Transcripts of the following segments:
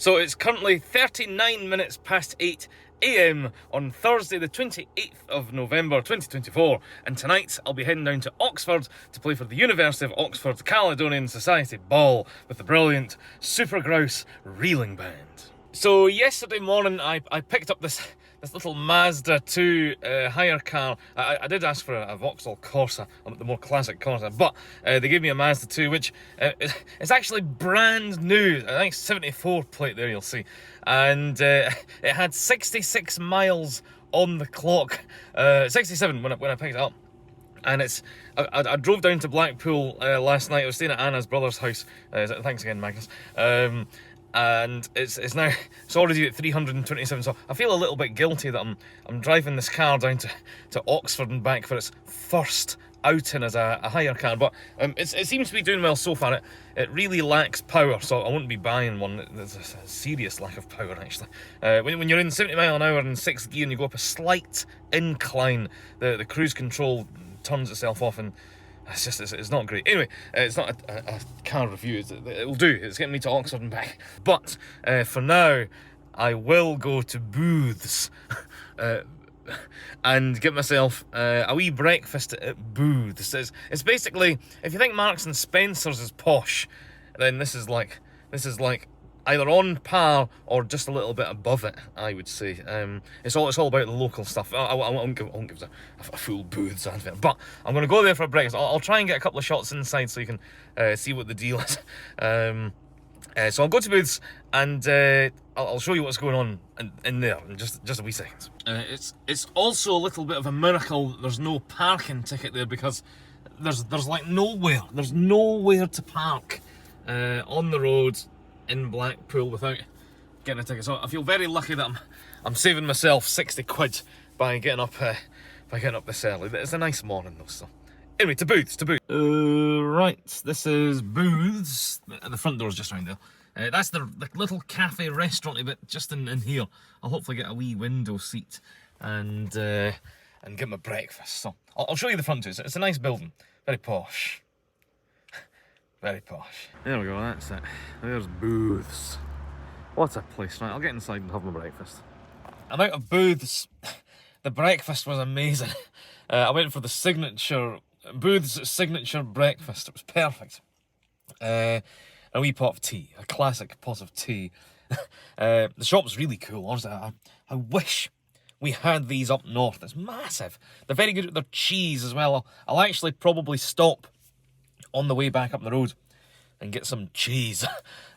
So it's currently 39 minutes past 8 AM on Thursday the 28th of November 2024, and tonight I'll be heading down to Oxford to play for the University of Oxford Caledonian Society Ball with the brilliant Super Grouse Reeling Band. So yesterday morning I picked up this little Mazda 2 hire car. I did ask for a Vauxhall Corsa, the more classic Corsa, but they gave me a Mazda 2, which is actually brand new. I think 74 plate there, you'll see. And it had 66 miles on the clock, 67 when I picked it up. And I drove down to Blackpool last night. I was staying at Anna's brother's house. Thanks again, Magnus. And it's already at 327, so I feel a little bit guilty that I'm driving this car down to Oxford and back for its first outing as a hire car, but it seems to be doing well so far. It really lacks power, so I wouldn't be buying one. There's a serious lack of power, actually. When you're in 70 mile an hour in 6th gear and you go up a slight incline, the cruise control turns itself off, and it's not great. Anyway, it's not a car review. It'll do. It's getting me to Oxford and back. But for now, I will go to Booths and get myself a wee breakfast at Booths. It's basically, if you think Marks and Spencer's is posh, then this is like either on par or just a little bit above it, I would say. It's all about the local stuff. I won't give a full Booths advert, but I'm going to go there for a breakfast. I'll try and get a couple of shots inside so you can see what the deal is. So I'll go to Booths and I'll show you what's going on in there in just a wee second. It's also a little bit of a miracle there's no parking ticket there, because there's like nowhere. There's nowhere to park on the road in Blackpool without getting a ticket. So I feel very lucky that I'm saving myself 60 quid by getting up this early. It's a nice morning though. So anyway, to Booths. Right, this is Booths. The front door's just around there. That's the little cafe restaurant bit just in here. I'll hopefully get a wee window seat and get my breakfast. So I'll show you the front too. It's a nice building, very posh. Very posh. There we go, that's it. There's Booths. What a place, right? I'll get inside and have my breakfast. I'm out of Booths. The breakfast was amazing. I went for the Booths signature breakfast. It was perfect. A wee pot of tea, a classic pot of tea. The shop was really cool. Honestly, I wish we had these up north. It's massive. They're very good at their cheese as well. I'll actually probably stop on the way back up the road and get some cheese.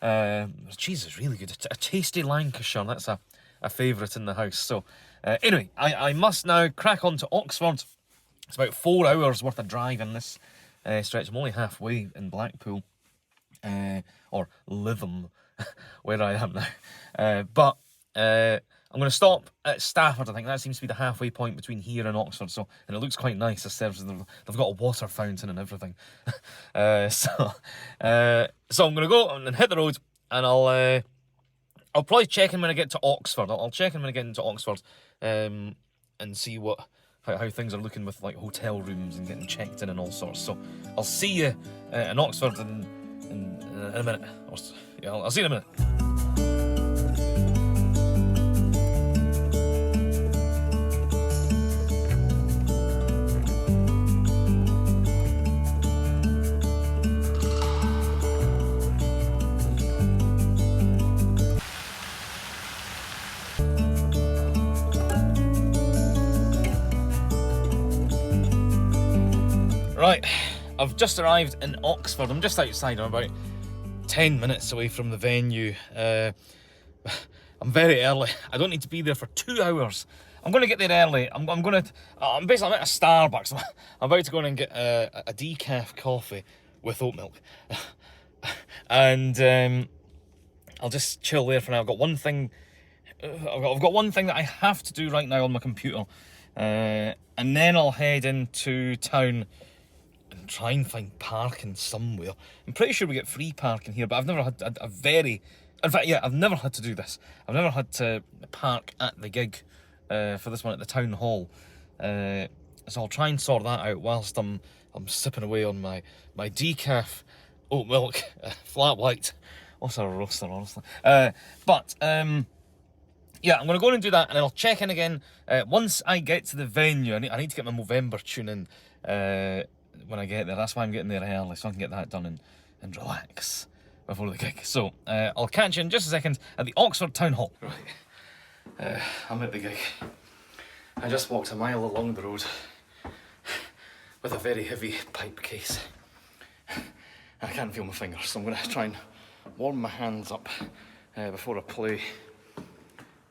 The cheese is really good. A tasty Lancashire, that's a favourite in the house. So anyway, I must now crack on to Oxford. It's about 4 hours worth of drive in this stretch. I'm only halfway in Blackpool, or Lytham, where I am now. But I'm going to stop at Stafford. I think that seems to be the halfway point between here and Oxford. And it looks quite nice. They've got a water fountain and everything. So I'm going to go and hit the road, and I'll probably check in when I get to Oxford. I'll check in when I get into Oxford and see how things are looking with like hotel rooms and getting checked in and all sorts. So I'll see you in Oxford in a minute. I'll see you in a minute. Right, I've just arrived in Oxford. I'm just outside. I'm about 10 minutes away from the venue. I'm very early. I don't need to be there for 2 hours. I'm going to get there early. I'm at a Starbucks. I'm about to go in and get a decaf coffee with oat milk. And I'll just chill there for now. I've got one thing that I have to do right now on my computer. And then I'll head into town and try and find parking somewhere. I'm pretty sure we get free parking here, but I've never had I've never had to do this. I've never had to park at the gig for this one at the town hall. So I'll try and sort that out whilst I'm sipping away on my decaf oat milk flat white What's a roaster, honestly? Yeah, I'm going to go in and do that, and then I'll check in again once I get to the venue. I need to get my Movember tune in when I get there. That's why I'm getting there early, so I can get that done and relax before the gig. So I'll catch you in just a second at the Oxford Town Hall. Right, I'm at the gig. I just walked a mile along the road with a very heavy pipe case. I can't feel my fingers, so I'm going to try and warm my hands up before I play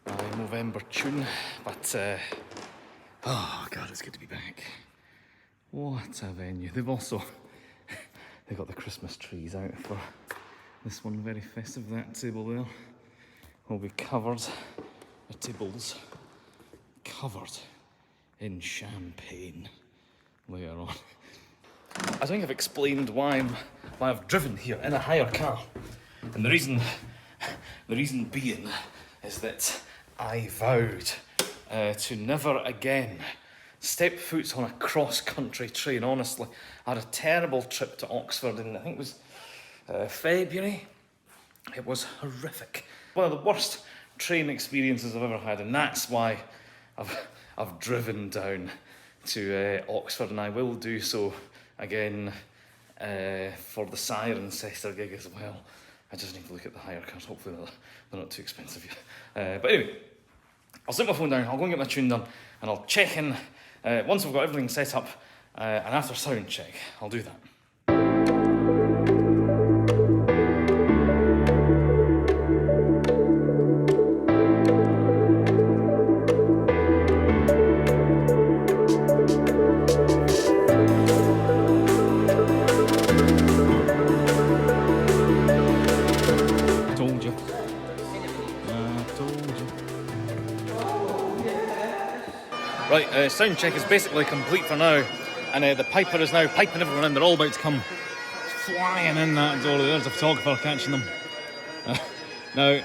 my Movember tune. But, oh God, it's good to be back. What a venue. They've got the Christmas trees out for this one, very festive. That table there will be covered, the table's covered in champagne later on. I think I've explained why I've driven here in a hire car, and the reason being is that I vowed to never again step foot on a cross-country train. Honestly, I had a terrible trip to Oxford in, I think it was February. It was horrific. One of the worst train experiences I've ever had, and that's why I've driven down to Oxford, and I will do so again for the Cirencester gig as well. I just need to look at the hire cars. Hopefully they're not too expensive yet. But anyway, I'll sit my phone down, I'll go and get my tune done, and I'll check in once I've got everything set up, and after sound check, I'll do that. Right, sound check is basically complete for now, and the piper is now piping everyone in. They're all about to come flying in that door. There's a photographer catching them. Now,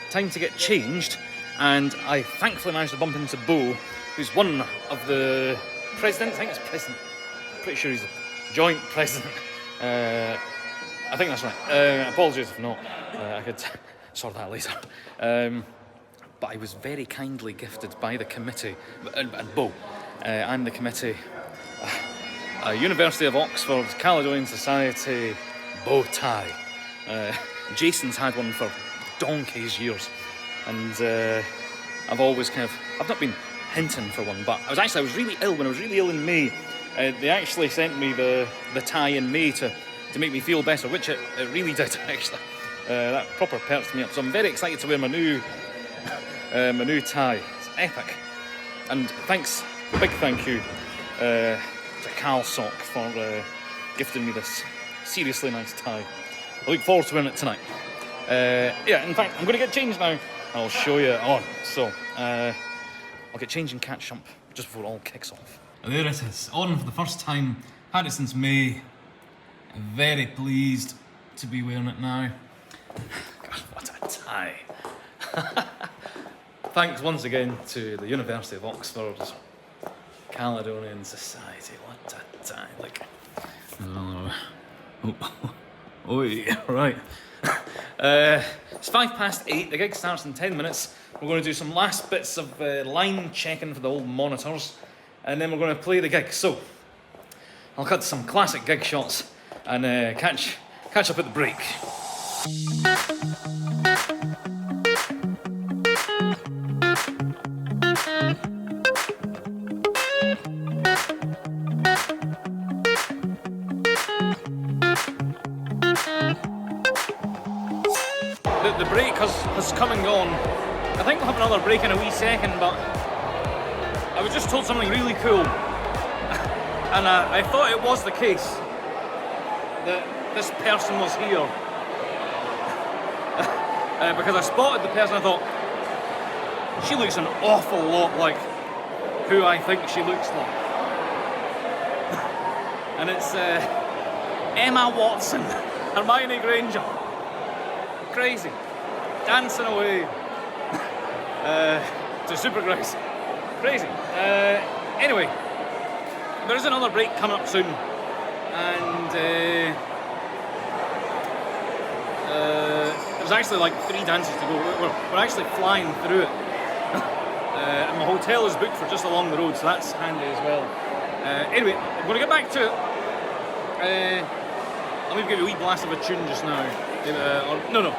time to get changed, and I thankfully managed to bump into Bo, who's one of the presidents. I think it's president. Pretty sure he's the joint president. I think that's right. Apologies if not. I could sort that later. But I was very kindly gifted by the committee, and Bo, and the committee, University of Oxford Caledonian Society bow tie. Jason's had one for donkey's years, and I've always I've not been hinting for one, but I was really ill. When I was really ill in May, they actually sent me the tie in May to make me feel better, which it really did, actually. That proper perked me up, so I'm very excited to wear my new tie. It's epic. And big thank you to Carl Sock for gifting me this seriously nice tie. I look forward to wearing it tonight. Yeah, in fact, I'm going to get changed now. I'll show you it on. So, I'll get changed and catch up just before it all kicks off. There it is, on for the first time. Had it since May. Very pleased to be wearing it now. God, what a tie. Thanks once again to the University of Oxford's Caledonian Society. What a tie. Like, oh yeah, right. It's 8:05. The gig starts in 10 minutes. We're going to do some last bits of line checking for the old monitors, and then we're going to play the gig. So, I'll cut to some classic gig shots and catch up at the break. The break has come and gone. I think we'll have another break in a wee second, but I was just told something really cool, and I thought it was the case that this person was here, because I spotted the person. I thought, she looks an awful lot like who I think she looks like. And it's Emma Watson, Hermione Granger. Crazy. Dancing away to Supergrass. Crazy. Anyway, there is another break coming up soon, and There's actually like 3 dances to go. We're actually flying through it. And my hotel is booked for just along the road, so that's handy as well. Anyway, I'm going to get back to it. I'll maybe give you a wee blast of a tune just now. No.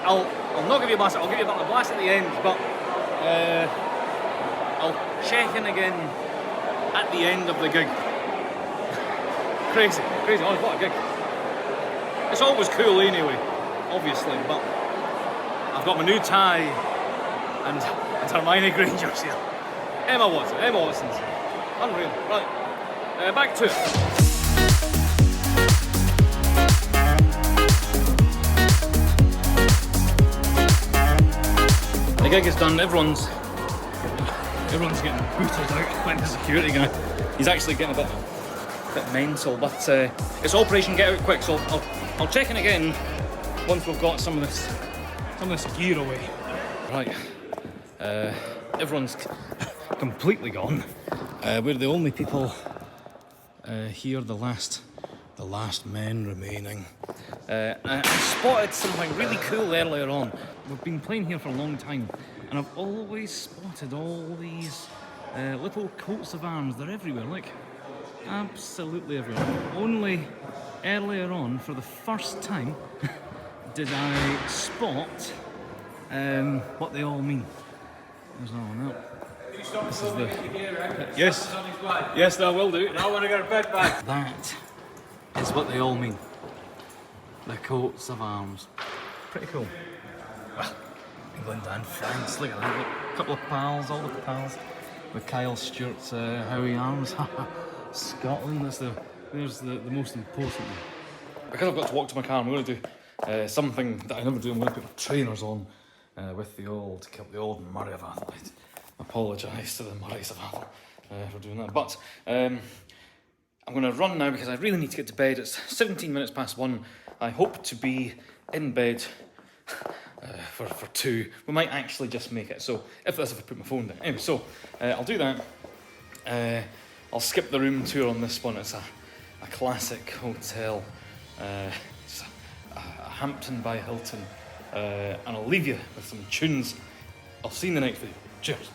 I'll not give you a blast. I'll give you a blast at the end, but I'll check in again at the end of the gig. Crazy. Oh, what a gig. It's always cool anyway, obviously, but I've got my new tie and Hermione Granger's here. Emma Watson's. Unreal. Right, back to it. The gig is done. Everyone's getting booted out by the security guy. He's actually getting a bit mental, but it's Operation Get Out Quick, so I'll check in again once we've got some of this gear away. Right, everyone's completely gone. We're the only people here, the last men remaining. I spotted something really cool earlier on. We've been playing here for a long time, and I've always spotted all these little coats of arms. They're everywhere, like absolutely everywhere. Only earlier on, for the first time, did I spot what they all mean. There's that one up. This is the... Yes, I will do. I want to get a bed back. That is what they all mean. The coats of arms. Pretty cool. Well, England and France, look at that. Look, a couple of pals, all the pals. With Kyle Stewart's Howie Arms. Scotland, there's the most important one. Because I've got to walk to my car, I'm going to do something that I never do. I'm going to put my trainers on with the old Murray of Atholite. Apologise to the Murrays of Athol for doing that. But I'm going to run now because I really need to get to bed. It's 17 minutes past 1. I hope to be in bed for 2. We might actually just make it. So if I put my phone down. Anyway, so I'll do that. I'll skip the room tour on this one. It's a classic hotel. It's a Hampton by Hilton. And I'll leave you with some tunes. I'll see you in the next video. Cheers.